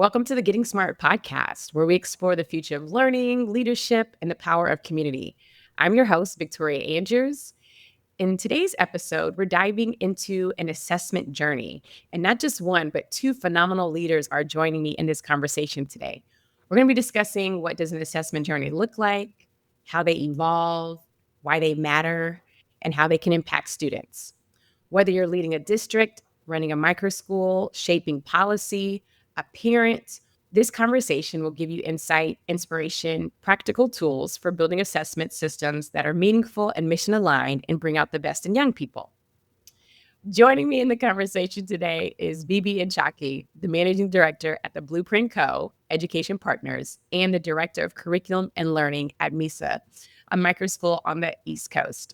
Welcome to the Getting Smart podcast, where we explore the future of learning, leadership, and the power of community. I'm your host, Victoria Andrews. In today's episode, we're diving into an assessment journey. And not just one, but two phenomenal leaders are joining me in this conversation today. We're going to be discussing what does an assessment journey look like, how they evolve, why they matter, and how they can impact students. Whether you're leading a district, running a micro school, shaping policy, a parent, this conversation will give you insight, inspiration, practical tools for building assessment systems that are meaningful and mission aligned and bring out the best in young people. Joining me in the conversation today is Bibi Ntsakey, the managing director at the Blueprint Co. Education Partners and the director of curriculum and learning at Misa, a micro school on the East Coast,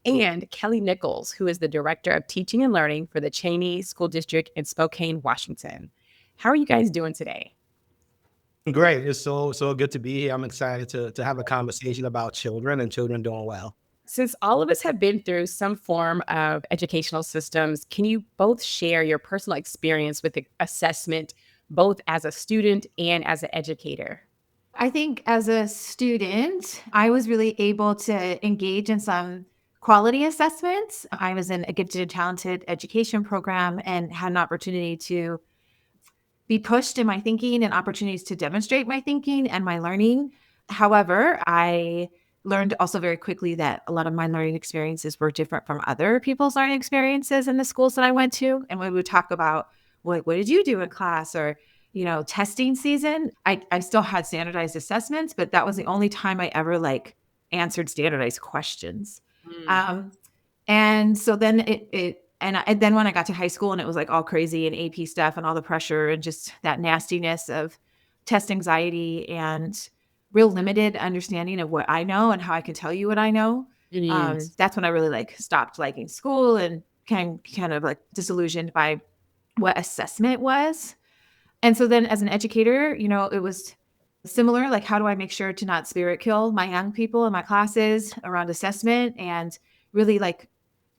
and Kelly Niccolls, who is the Director of Teaching and Learning for the Cheney School District in Spokane, Washington. How are you guys doing today? Great. It's so good to be here. I'm excited to have a conversation about children and children doing well. Since all of us have been through some form of educational systems, can you both share your personal experience with the assessment, both as a student and as an educator? I think as a student, I was really able to engage in some quality assessments. I was in a gifted and talented education program and had an opportunity to be pushed in my thinking and opportunities to demonstrate my thinking and my learning. However, I learned also very quickly that a lot of my learning experiences were different from other people's learning experiences in the schools that I went to. And when we would talk about what did you do in class, or testing season, I still had standardized assessments, but that was the only time I ever answered standardized questions. Um, and so then then when I got to high school and it was like all crazy and AP stuff and all the pressure and just that nastiness of test anxiety and real limited understanding of what I know and how I can tell you what I know. Yes. That's when I really stopped liking school and kind of disillusioned by what assessment was. And so then as an educator, it was similar. Like, how do I make sure to not spirit kill my young people in my classes around assessment, and really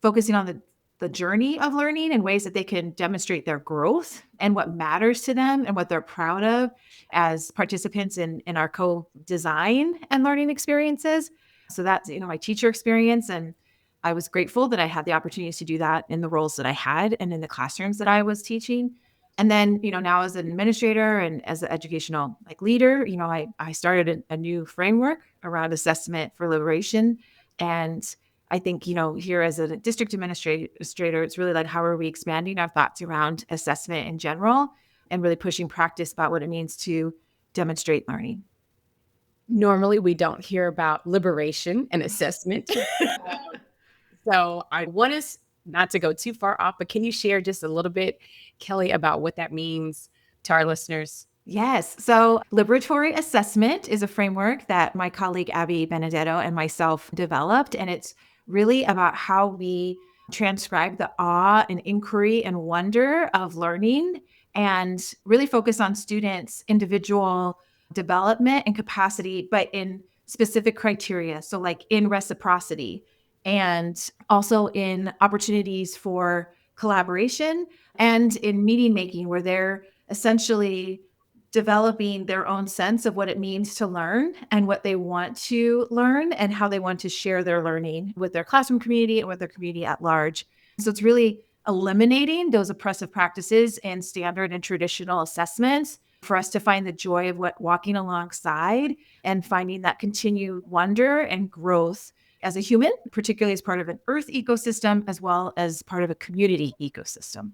focusing on the journey of learning in ways that they can demonstrate their growth and what matters to them and what they're proud of as participants in our co-design and learning experiences. So that's, my teacher experience. And I was grateful that I had the opportunities to do that in the roles that I had and in the classrooms that I was teaching. And then, now as an administrator and as an educational leader, I started a new framework around assessment for liberation. And I think, here as a district administrator, it's really how are we expanding our thoughts around assessment in general and really pushing practice about what it means to demonstrate learning. Normally, we don't hear about liberation and assessment. So I want us not to go too far off, but can you share just a little bit, Kelly, about what that means to our listeners? Yes. So Liberatory assessment is a framework that my colleague Abby Benedetto and myself developed. And it's really about how we transcribe the awe and inquiry and wonder of learning and really focus on students' individual development and capacity, but in specific criteria. So in reciprocity and also in opportunities for collaboration and in meaning making, where they're essentially developing their own sense of what it means to learn and what they want to learn and how they want to share their learning with their classroom community and with their community at large. So it's really eliminating those oppressive practices and standard and traditional assessments for us to find the joy of walking alongside and finding that continued wonder and growth as a human, particularly as part of an earth ecosystem, as well as part of a community ecosystem.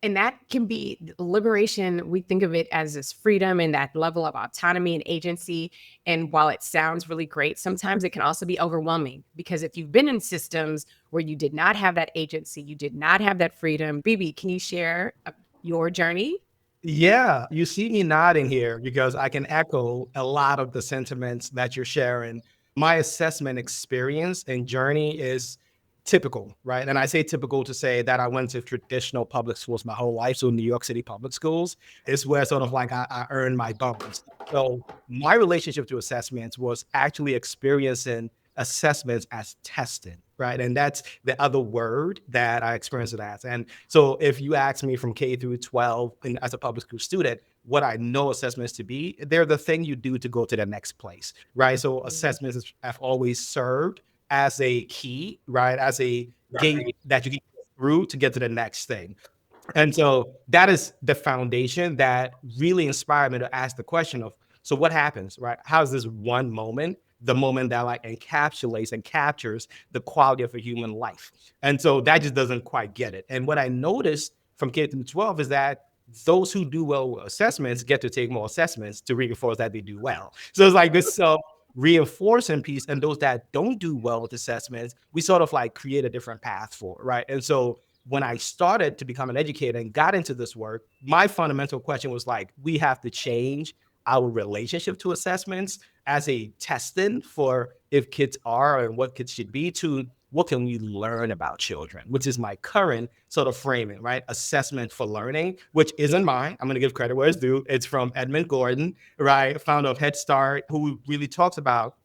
And that can be liberation. We think of it as this freedom and that level of autonomy and agency. And while it sounds really great, sometimes it can also be overwhelming, because if you've been in systems where you did not have that agency, you did not have that freedom. Bibi, can you share your journey? Yeah, you see me nodding here because I can echo a lot of the sentiments that you're sharing. My assessment experience and journey is typical, right? And I say typical to say that I went to traditional public schools my whole life. So New York City public schools is where sort of I earned my bums. So my relationship to assessments was actually experiencing assessments as testing, right? And that's the other word that I experienced it as. And so if you ask me from K through 12 and as a public school student, what I know assessments to be. They're the thing you do to go to the next place, right? So assessments have always served as a key, right? As a gate that you can get through to get to the next thing. And so that is the foundation that really inspired me to ask the question of, so what happens, right? How's this one moment, the moment that like encapsulates and captures the quality of a human life? And so that just doesn't quite get it. And what I noticed from K through 12 is that those who do well with assessments get to take more assessments to reinforce that they do well. So it's like this self reinforcing piece. And those that don't do well with assessments, we sort of like create a different path for, right? And so when I started to become an educator and got into this work, my fundamental question was like, we have to change our relationship to assessments as a testing for if kids are and what kids should be to what can we learn about children, which is my current sort of framing, right? Assessment for learning, which isn't mine. I'm going to give credit where it's due. It's from Edmund Gordon, right? Founder of Head Start, who really talks about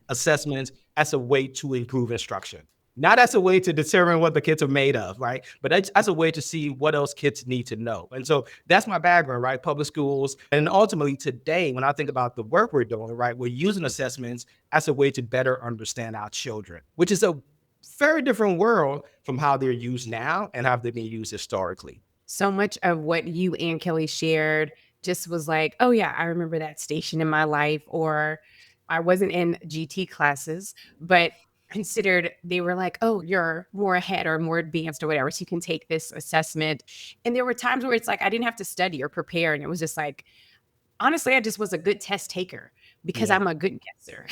assessments as a way to improve instruction. Not as a way to determine what the kids are made of, right? But as a way to see what else kids need to know. And so that's my background, right? Public schools. And ultimately today, when I think about the work we're doing, right, we're using assessments as a way to better understand our children, which is a very different world from how they're used now and how they've been used historically. So much of what you and Kelly shared just was like, oh, yeah, I remember that station in my life, or I wasn't in GT classes, but considered they were like, oh, you're more ahead or more advanced or whatever. So you can take this assessment. And there were times where it's like, I didn't have to study or prepare. And it was just like, honestly, I just was a good test taker because Yeah. I'm a good guesser.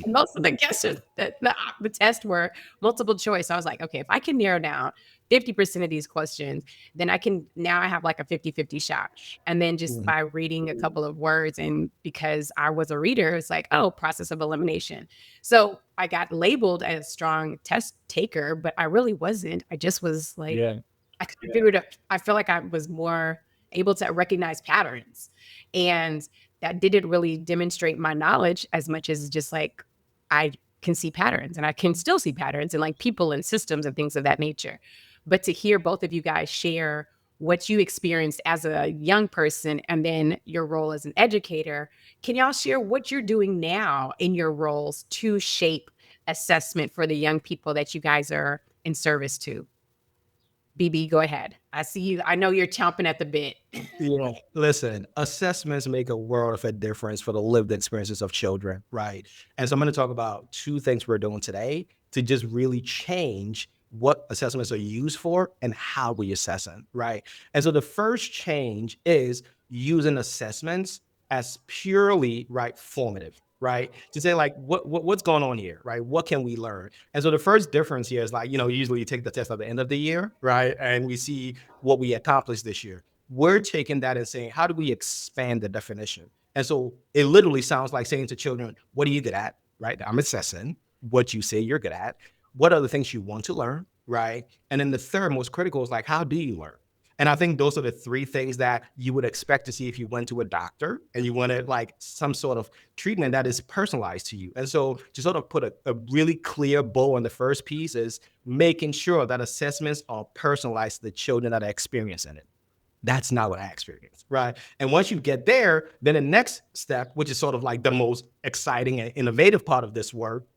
And most of the guesses, the test were multiple choice. I was like, okay, if I can narrow down 50% of these questions, then now I have like a 50-50 shot. And then just Mhm. by reading a couple of words, and because I was a reader, it's like, oh, process of elimination. So I got labeled as a strong test taker, but I really wasn't. I just was like, Yeah. I feel like I was more able to recognize patterns. And that didn't really demonstrate my knowledge as much as just like I can see patterns, and I can still see patterns in like people and systems and things of that nature. But to hear both of you guys share what you experienced as a young person and then your role as an educator, can y'all share what you're doing now in your roles to shape assessment for the young people that you guys are in service to? BB, go ahead. I see you. I know you're chomping at the bit. Yeah. Listen, assessments make a world of a difference for the lived experiences of children, right? And so I'm going to talk about two things we're doing today to just really change what assessments are used for and how we assess them, right? And so the first change is using assessments as purely right formative, right? To say like what's going on here, right? What can we learn? And so the first difference here is like, usually you take the test at the end of the year, right? And we see what we accomplished this year. We're taking that and saying, how do we expand the definition? And so it literally sounds like saying to children, what are you good at? Right? I'm assessing what you say you're good at. What are the things you want to learn? Right? And then the third most critical is like, how do you learn? And I think those are the three things that you would expect to see if you went to a doctor and you wanted like some sort of treatment that is personalized to you. And so to sort of put a really clear bow on the first piece is making sure that assessments are personalized to the children that are experiencing it. That's not what I experienced, right? And once you get there, then the next step, which is sort of like the most exciting and innovative part of this work,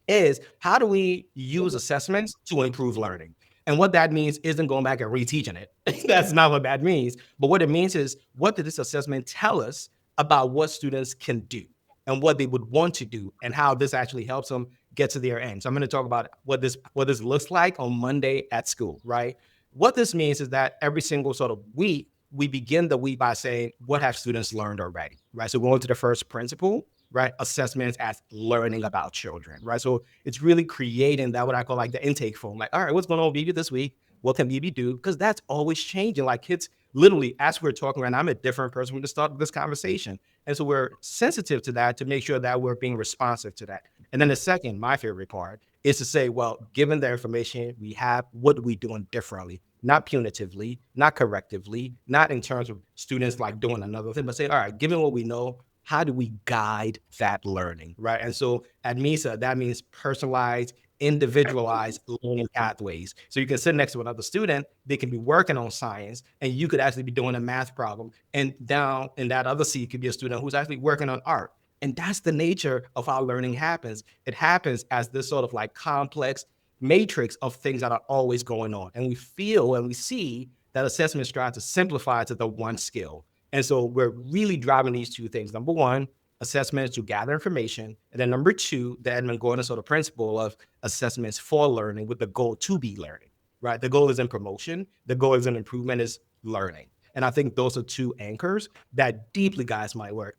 is how do we use assessments to improve learning? And what that means isn't going back and reteaching it. That's not what that means. But what it means is, what did this assessment tell us about what students can do and what they would want to do and how this actually helps them get to their end? So I'm going to talk about what this looks like on Monday at school, right? What this means is that every single sort of week, we begin the week by saying, what have students learned already, right? So going to the first principle, right? Assessments as learning about children, right? So it's really creating that what I call like the intake form. Like, all right, what's going on with BB this week? What can BB do? Because that's always changing. Like kids, literally, as we're talking right now, I'm a different person from the start of this conversation. And so we're sensitive to that to make sure that we're being responsive to that. And then the second, my favorite part, is to say, well, given the information we have, what are we doing differently? Not punitively, not correctively, not in terms of students like doing another thing, but say, all right, given what we know, how do we guide that learning, right? And so at Misa, that means personalized, individualized learning pathways. So you can sit next to another student, they can be working on science, and you could actually be doing a math problem. And down in that other seat could be a student who's actually working on art. And that's the nature of how learning happens. It happens as this sort of like complex matrix of things that are always going on. And we feel and we see that assessment is trying to simplify it to the one skill. And so we're really driving these two things. Number one, assessment is to gather information. And then number two, the Edmund Gordon sort of principle of assessments for learning with the goal to be learning, right? The goal isn't promotion. The goal isn't improvement, is learning. And I think those are two anchors that deeply guides my work.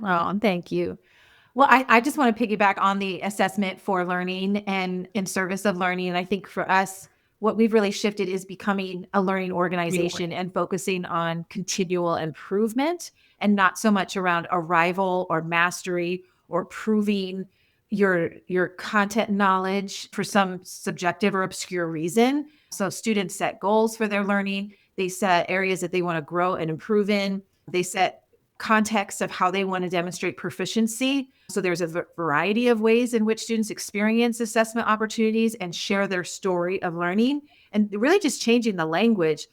Oh, thank you. Well, I just want to piggyback on the assessment for learning and in service of learning. And I think for us, what we've really shifted is becoming a learning organization and focusing on continual improvement and not so much around arrival or mastery or proving your content knowledge for some subjective or obscure reason. So students set goals for their learning. They set areas that they want to grow and improve in. They set context of how they want to demonstrate proficiency. So there's a variety of ways in which students experience assessment opportunities and share their story of learning. And really just changing the language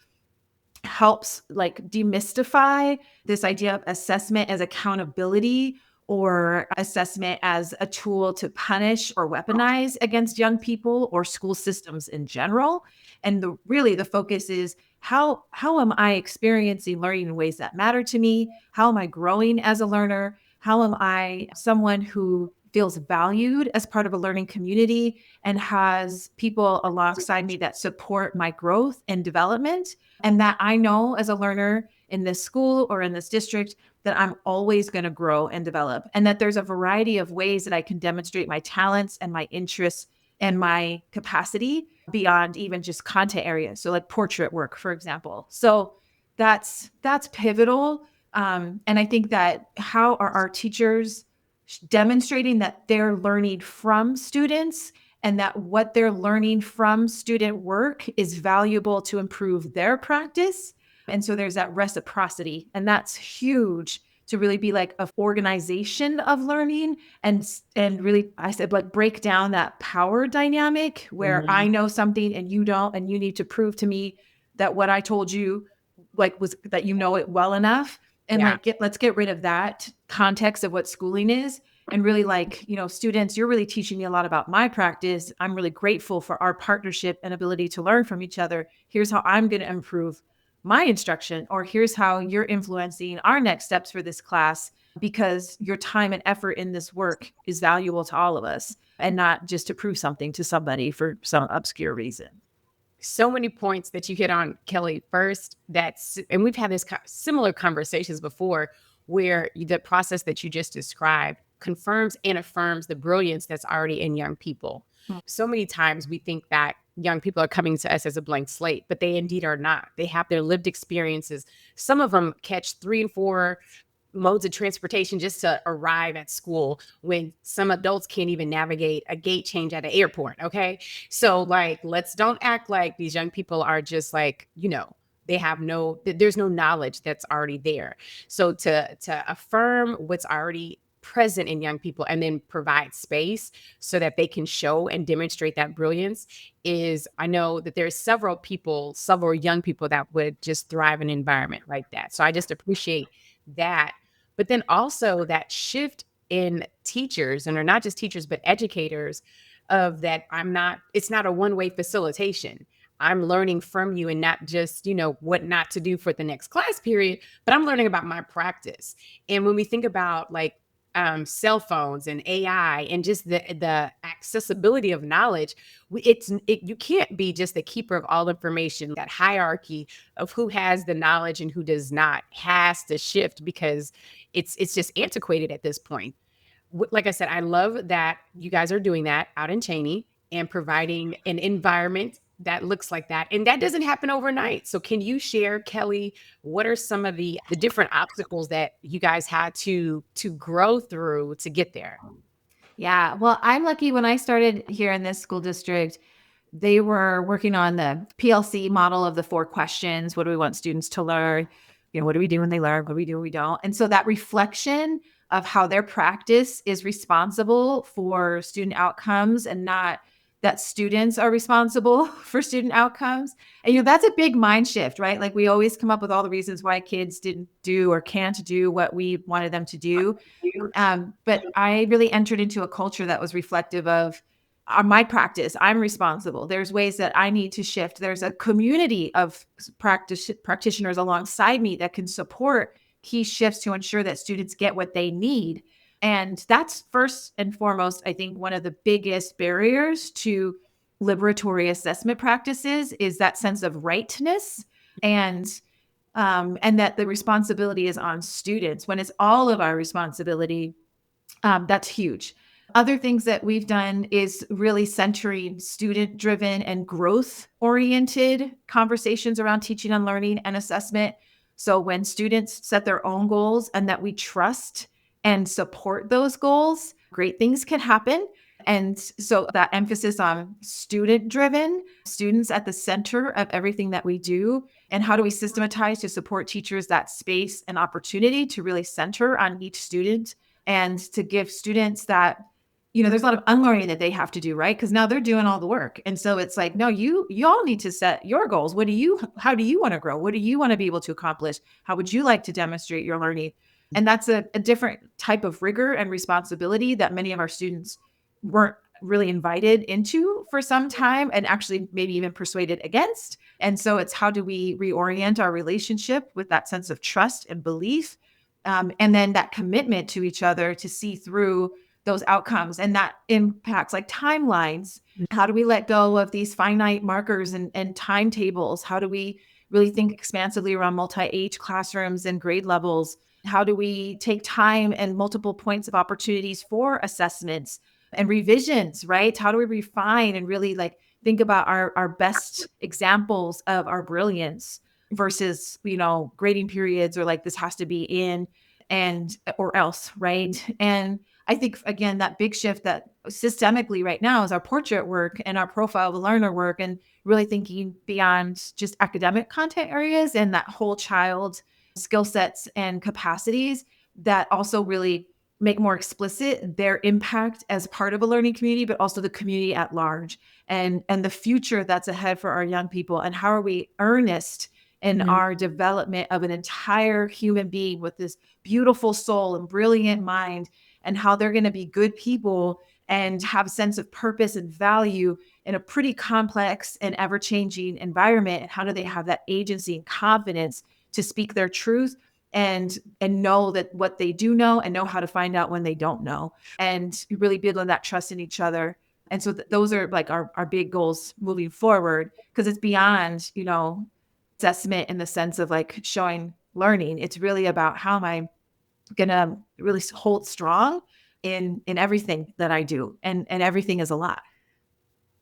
helps like demystify this idea of assessment as accountability or assessment as a tool to punish or weaponize against young people or school systems in general. And the focus is how am I experiencing learning in ways that matter to me? How am I growing as a learner? How am I someone who feels valued as part of a learning community and has people alongside me that support my growth and development? And that I know as a learner in this school or in this district that I'm always going to grow and develop, and that there's a variety of ways that I can demonstrate my talents and my interests and my capacity beyond even just content areas. So like portrait work, for example. So that's pivotal. And I think that how are our teachers demonstrating that they're learning from students and that what they're learning from student work is valuable to improve their practice. And so there's that reciprocity, and that's huge to really be like an organization of learning and really, I said, like break down that power dynamic where I know something and you don't, and you need to prove to me that what I told you like was that you know it well enough. And let's get rid of that context of what schooling is. And really students, you're really teaching me a lot about my practice. I'm really grateful for our partnership and ability to learn from each other. Here's how I'm going to improve my instruction, or here's how you're influencing our next steps for this class, because your time and effort in this work is valuable to all of us and not just to prove something to somebody for some obscure reason. So many points that you hit on, Kelly. First, and we've had this similar conversations before, where the process that you just described confirms and affirms the brilliance that's already in young people. So many times we think that young people are coming to us as a blank slate, but they indeed are not. They have their lived experiences. Some of them catch 3 and 4 modes of transportation just to arrive at school, when some adults can't even navigate a gate change at an airport. Okay. So let's don't act like these young people are just there's no knowledge that's already there. So to affirm what's already present in young people and then provide space so that they can show and demonstrate that brilliance I know that there's several young people that would just thrive in an environment like that. So I just appreciate that. But then also that shift in teachers, and they're not just teachers, but educators, of that it's not a one-way facilitation. I'm learning from you and not just, what not to do for the next class period, but I'm learning about my practice. And when we think about cell phones and AI and just the accessibility of knowledge, you can't be just the keeper of all information. That hierarchy of who has the knowledge and who does not has to shift, because it's just antiquated at this point. Like I said, I love that you guys are doing that out in Cheney and providing an environment that looks like that. And that doesn't happen overnight. So can you share, Kelly, what are some of the different obstacles that you guys had to grow through to get there? Yeah. Well, I'm lucky. When I started here in this school district, they were working on the PLC model of the 4 questions. What do we want students to learn? What do we do when they learn? What do we do when we don't? And so that reflection of how their practice is responsible for student outcomes and not that students are responsible for student outcomes. And, that's a big mind shift, right? Like we always come up with all the reasons why kids didn't do or can't do what we wanted them to do. But I really entered into a culture that was reflective of my practice. I'm responsible. There's ways that I need to shift. There's a community of practitioners alongside me that can support key shifts to ensure that students get what they need. And that's first and foremost, I think, one of the biggest barriers to liberatory assessment practices is that sense of rightness and that the responsibility is on students when it's all of our responsibility. That's huge. Other things that we've done is really centering student driven and growth oriented conversations around teaching and learning and assessment. So when students set their own goals and that we trust and support those goals, great things can happen. And so that emphasis on student driven, students at the center of everything that we do, and how do we systematize to support teachers that space and opportunity to really center on each student and to give students that, there's a lot of unlearning that they have to do, right? Because now they're doing all the work. And so it's like, no, y'all need to set your goals. How do you want to grow? What do you want to be able to accomplish? How would you like to demonstrate your learning? And that's a different type of rigor and responsibility that many of our students weren't really invited into for some time and actually maybe even persuaded against. And so it's how do we reorient our relationship with that sense of trust and belief, and then that commitment to each other to see through those outcomes. And that impacts like timelines. How do we let go of these finite markers and timetables? How do we really think expansively around multi-age classrooms and grade levels? How do we take time and multiple points of opportunities for assessments and revisions, right? How do we refine and really like think about our best examples of our brilliance versus, grading periods or like this has to be in and or else, right? And I think, again, that big shift that systemically right now is our portrait work and our profile of the learner work and really thinking beyond just academic content areas and that whole child skill sets and capacities that also really make more explicit their impact as part of a learning community, but also the community at large and the future that's ahead for our young people. And how are we earnest in our development of an entire human being with this beautiful soul and brilliant mind, and how they're going to be good people and have a sense of purpose and value in a pretty complex and ever-changing environment. And how do they have that agency and confidence to speak their truth and know that what they do know and know how to find out when they don't know, and really building that trust in each other. And so those are like our big goals moving forward, because it's beyond, assessment in the sense of like showing learning. It's really about how am I going to really hold strong in everything that I do. And everything is a lot.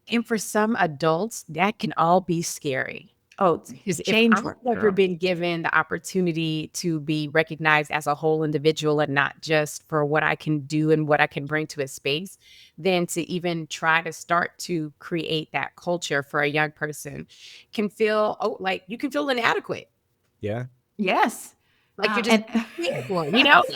And for some adults, that can all be scary. Oh, Because if change I've work. never been given the opportunity to be recognized as a whole individual and not just for what I can do and what I can bring to a space, then to even try to start to create that culture for a young person can feel like you can feel inadequate. Yeah. Yes. Like you're just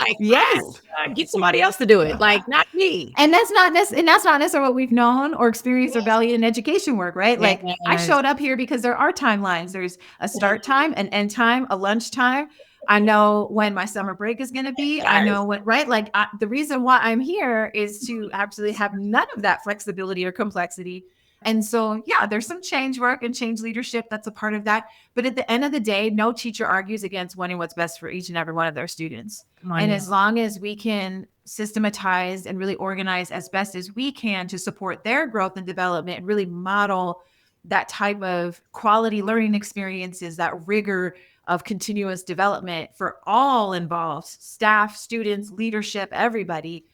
like yes. Get somebody else to do it, like not me. And that's not necessarily what we've known or experienced or valued in education work, right? Like I showed up here because there are timelines. There's a start time, an end time, a lunch time. I know when my summer break is going to be. I know what, right? Like the reason why I'm here is to absolutely have none of that flexibility or complexity. And so, yeah, there's some change work and change leadership that's a part of that. But at the end of the day, no teacher argues against wanting what's best for each and every one of their students. And as long as we can systematize and really organize as best as we can to support their growth and development and really model that type of quality learning experiences, that rigor of continuous development for all involved, staff, students, leadership, everybody,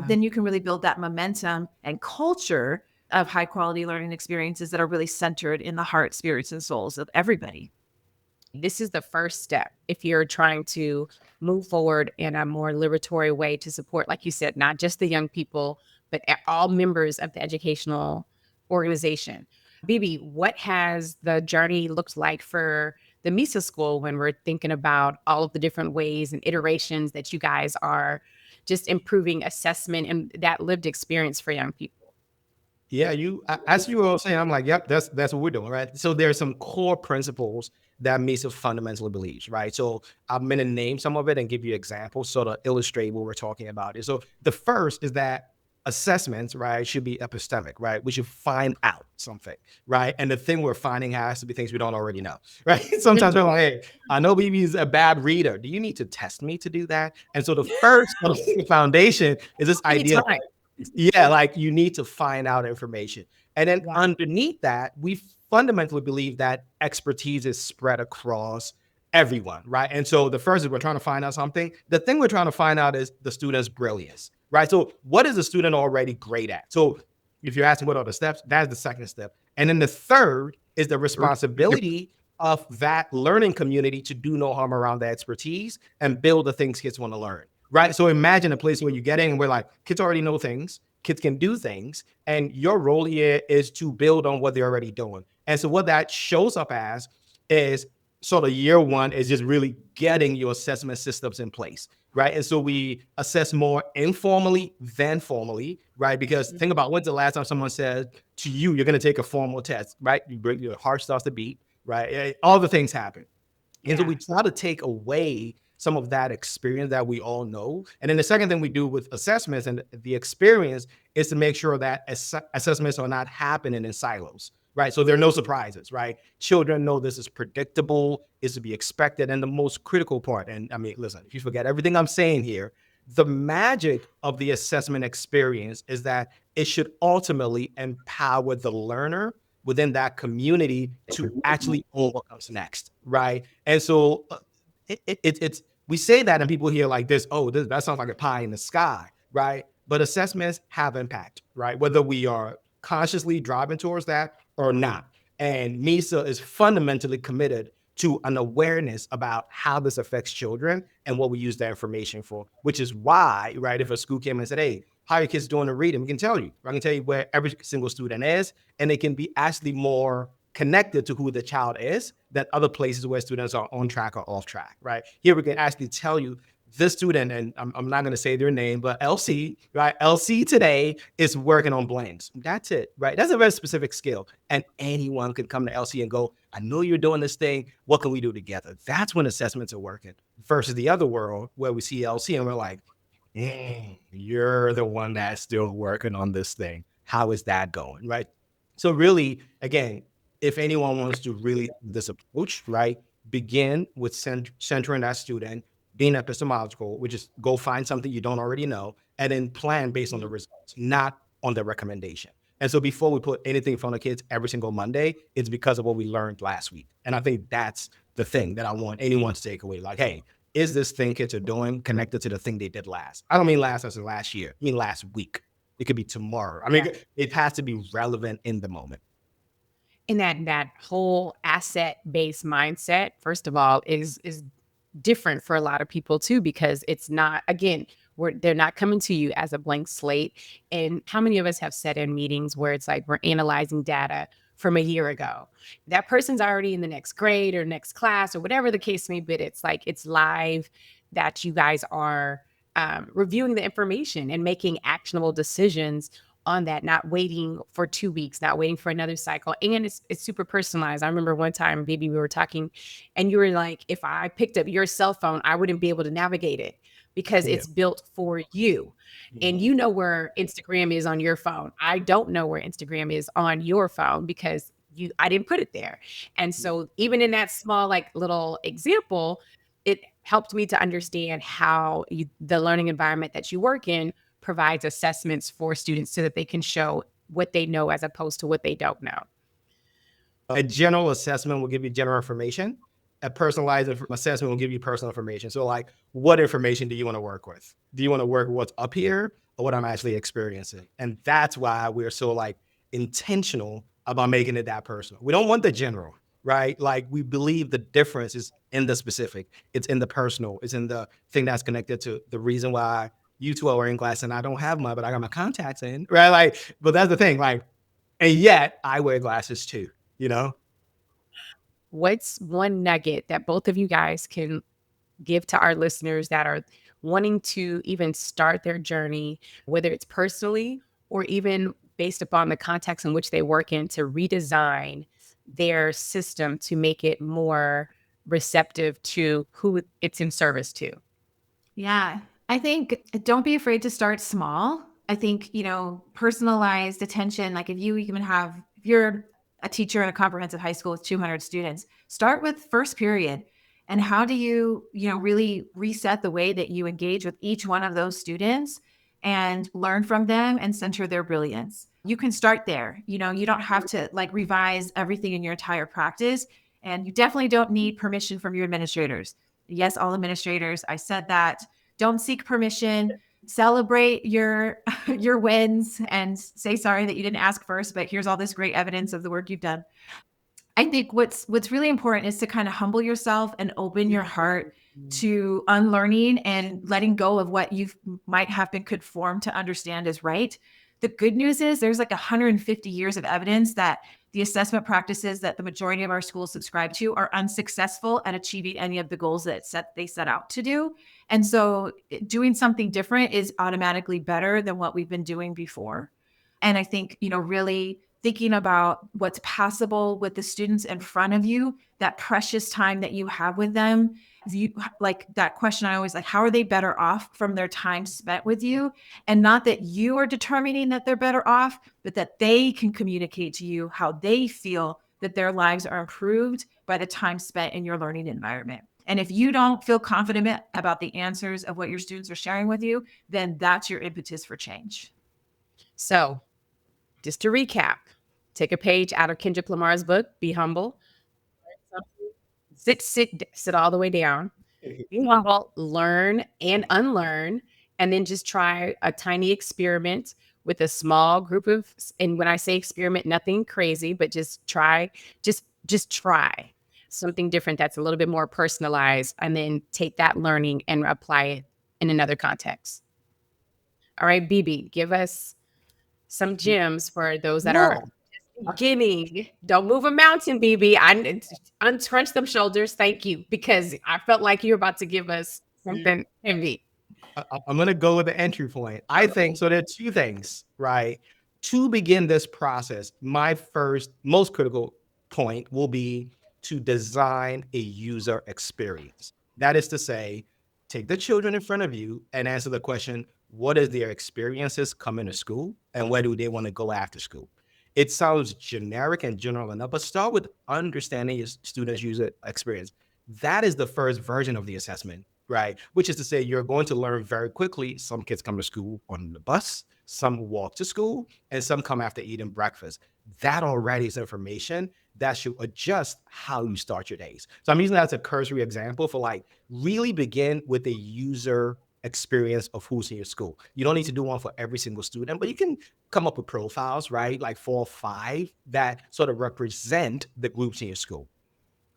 then you can really build that momentum and culture of high quality learning experiences that are really centered in the heart, spirits, and souls of everybody. This is the first step if you're trying to move forward in a more liberatory way to support, like you said, not just the young people, but all members of the educational organization. Bibi, what has the journey looked like for the Misa School when we're thinking about all of the different ways and iterations that you guys are just improving assessment and that lived experience for young people? Yeah, as you were all saying, I'm like, yep, that's what we're doing, right? So there's some core principles that Misa fundamentally believes, right? So I'm gonna name some of it and give you examples so to illustrate what we're talking about. So the first is that assessments, right, should be epistemic, right? We should find out something, right? And the thing we're finding has to be things we don't already know, right? Sometimes we're like, hey, I know BB's a bad reader. Do you need to test me to do that? And so the first foundation is this idea of, Anytime. yeah, like you need to find out information. And then Yeah. underneath that, we fundamentally believe that expertise is spread across everyone, right? And so the first is we're trying to find out something. The thing we're trying to find out is the student's brilliance, right? So what is the student already great at? So if you're asking what are the steps, that's the second step. And then the third is the responsibility of that learning community to do no harm around that expertise and build the things kids want to learn. Right. So imagine a place where you get in and we're like, kids already know things, kids can do things, and your role here is to build on what they're already doing. And so what that shows up as is sort of year one is just really getting your assessment systems in place. Right. And so we assess more informally than formally, right? Because think about when's the last time someone said to you, you're going to take a formal test, right? Your heart starts to beat, right? All the things happen. And so we try to take away some of that experience that we all know. And then the second thing we do with assessments and the experience is to make sure that assessments are not happening in silos, right? So there are no surprises, right? Children know this is predictable, is to be expected. And the most critical part, and I mean, listen, if you forget everything I'm saying here, the magic of the assessment experience is that it should ultimately empower the learner within that community to actually own what comes next, right? And so it's we say that and people hear like this, oh, that sounds like a pie in the sky, right? But assessments have impact, right? Whether we are consciously driving towards that or not. And MISA is fundamentally committed to an awareness about how this affects children and what we use that information for, which is why, right, if a school came and said, hey, how are your kids doing in reading? We can tell you. I can tell you where every single student is, and they can be actually more connected to who the child is than other places where students are on track or off track, right? Here we can actually tell you this student, and I'm not going to say their name, but LC, right? LC today is working on blanks. That's it, right? That's a very specific skill. And anyone can come to LC and go, I know you're doing this thing. What can we do together? That's when assessments are working versus the other world where we see LC and we're like, you're the one that's still working on this thing. How is that going, right? So really, again, if anyone wants to really this approach, right, begin with centering that student, being epistemological, which is go find something you don't already know, and then plan based on the results, not on the recommendation. And so before we put anything in front of kids every single Monday, it's because of what we learned last week. And I think that's the thing that I want anyone to take away. Like, hey, is this thing kids are doing connected to the thing they did last? I don't mean last as in last year. I mean last week. It could be tomorrow. I mean, it has to be relevant in the moment. And that whole asset-based mindset, first of all, is different for a lot of people too, because it's not, again, they're not coming to you as a blank slate. And how many of us have sat in meetings where it's like we're analyzing data from a year ago? That person's already in the next grade or next class or whatever the case may be. It's like it's live that you guys are reviewing the information and making actionable decisions on that, not waiting for 2 weeks, not waiting for another cycle. And it's super personalized. I remember one time, baby, we were talking and you were like, if I picked up your cell phone, I wouldn't be able to navigate it because it's built for you. And you know where Instagram is on your phone. I don't know where Instagram is on your phone because I didn't put it there. And so even in that small, like little example, it helped me to understand how the learning environment that you work in provides assessments for students so that they can show what they know as opposed to what they don't know. A general assessment will give you general information. A personalized assessment will give you personal information. So like, what information do you want to work with? Do you want to work with what's up here or what I'm actually experiencing? And that's why we're so like intentional about making it that personal. We don't want the general, right? Like we believe the difference is in the specific. It's in the personal. It's in the thing that's connected to the reason why you two are wearing glasses and I don't have mine, but I got my contacts in, right? Like, but that's the thing, like, and yet I wear glasses too, you know? What's one nugget that both of you guys can give to our listeners that are wanting to even start their journey, whether it's personally or even based upon the context in which they work in to redesign their system to make it more receptive to who it's in service to? Yeah. I think don't be afraid to start small. I think, personalized attention, like if you're a teacher in a comprehensive high school with 200 students, start with first period. And how do you, really reset the way that you engage with each one of those students and learn from them and center their brilliance? You can start there. You don't have to like revise everything in your entire practice. And you definitely don't need permission from your administrators. Yes, all administrators, I said that. Don't seek permission. Celebrate your your wins and say sorry that you didn't ask first, but here's all this great evidence of the work you've done. I think what's really important is to kind of humble yourself and open your heart to unlearning and letting go of what you might have been conformed to understand is right. The good news is there's like 150 years of evidence that the assessment practices that the majority of our schools subscribe to are unsuccessful at achieving any of the goals that they set out to do. And so doing something different is automatically better than what we've been doing before. And I think, really thinking about what's possible with the students in front of you, that precious time that you have with them. You like that question I always like, how are they better off from their time spent with you? And not that you are determining that they're better off, but that they can communicate to you how they feel that their lives are improved by the time spent in your learning environment. And if you don't feel confident about the answers of what your students are sharing with you, then that's your impetus for change. So, just to recap, take a page out of Kendrick Lamar's book, Be Humble. Sit all the way down. Be humble, learn and unlearn, and then just try a tiny experiment with a small group of, and when I say experiment, nothing crazy, but just try, just try something different that's a little bit more personalized, and then take that learning and apply it in another context. All right, BB, give us some gems for those that are No, beginning. Don't move a mountain, BB. Uncrunch them shoulders. Thank you, because I felt like you were about to give us something heavy. I'm going to go with the entry point. I think so. There are two things, right? To begin this process, my first, most critical point will be to design a user experience. That is to say, take the children in front of you and answer the question, what is their experiences coming to school and where do they want to go after school? It sounds generic and general enough, but start with understanding your students' user experience. That is the first version of the assessment, right? Which is to say, you're going to learn very quickly. Some kids come to school on the bus, some walk to school, and some come after eating breakfast. That already is information that should adjust how you start your days. So I'm using that as a cursory example for like really begin with a user experience of who's in your school. You don't need to do one for every single student, but you can come up with profiles, right? Like 4 or 5 that sort of represent the groups in your school.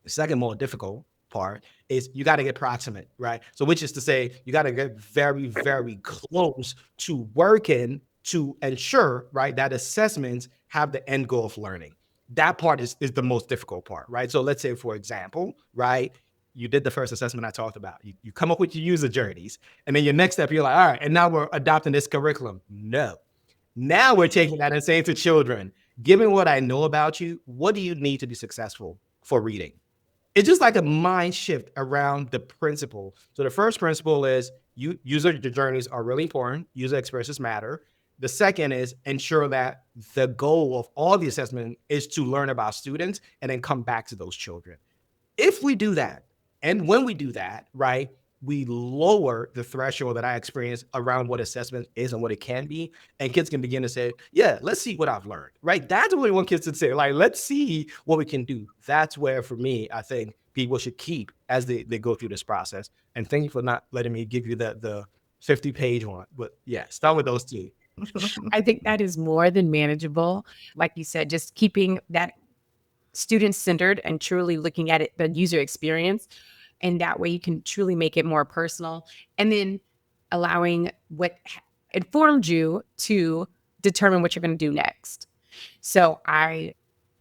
The second more difficult part is you got to get proximate, right? So which is to say, you got to get very, very close to working to ensure, right, that assessments have the end goal of learning. That part is the most difficult part, right? So let's say, for example, right, you did the first assessment I talked about. You come up with your user journeys. And then your next step, you're like, all right, and now we're adopting this curriculum. No. Now we're taking that and saying to children, given what I know about you, what do you need to be successful for reading? It's just like a mind shift around the principle. So the first principle is user journeys are really important. User experiences matter. The second is ensure that the goal of all the assessment is to learn about students and then come back to those children. If we do that, and when we do that, right, we lower the threshold that I experience around what assessment is and what it can be. And kids can begin to say, yeah, let's see what I've learned, right? That's what we want kids to say. Like, let's see what we can do. That's where, for me, I think people should keep as they go through this process. And thank you for not letting me give you the 50-page one. But yeah, start with those two. I think that is more than manageable. Like you said, just keeping that student centered and truly looking at it, the user experience. And that way you can truly make it more personal. And then allowing what informed you to determine what you're going to do next. So I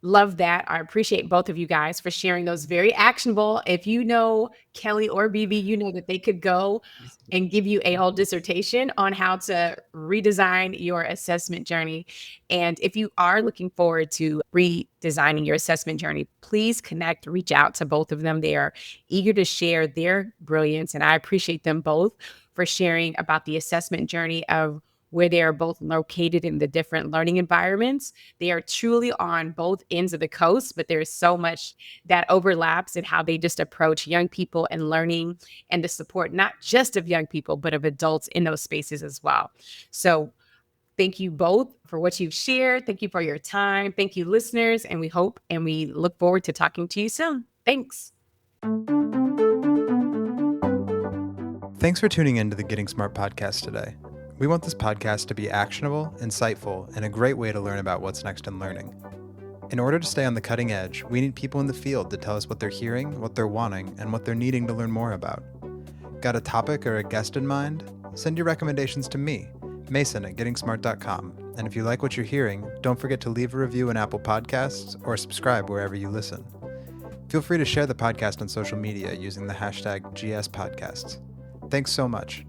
Love that. I appreciate both of you guys for sharing those very actionable. If you know Kelly or BB, you know that they could go and give you a whole dissertation on how to redesign your assessment journey. And if you are looking forward to redesigning your assessment journey, please connect, reach out to both of them. They are eager to share their brilliance. And I appreciate them both for sharing about the assessment journey of where they are both located in the different learning environments. They are truly on both ends of the coast, but there's so much that overlaps in how they just approach young people and learning and the support, not just of young people, but of adults in those spaces as well. So thank you both for what you've shared. Thank you for your time. Thank you, listeners. And we hope and we look forward to talking to you soon. Thanks. Thanks for tuning in to the Getting Smart podcast today. We want this podcast to be actionable, insightful, and a great way to learn about what's next in learning. In order to stay on the cutting edge, we need people in the field to tell us what they're hearing, what they're wanting, and what they're needing to learn more about. Got a topic or a guest in mind? Send your recommendations to me, Mason at gettingsmart.com. And if you like what you're hearing, don't forget to leave a review in Apple Podcasts or subscribe wherever you listen. Feel free to share the podcast on social media using the hashtag GSPodcasts. Thanks so much.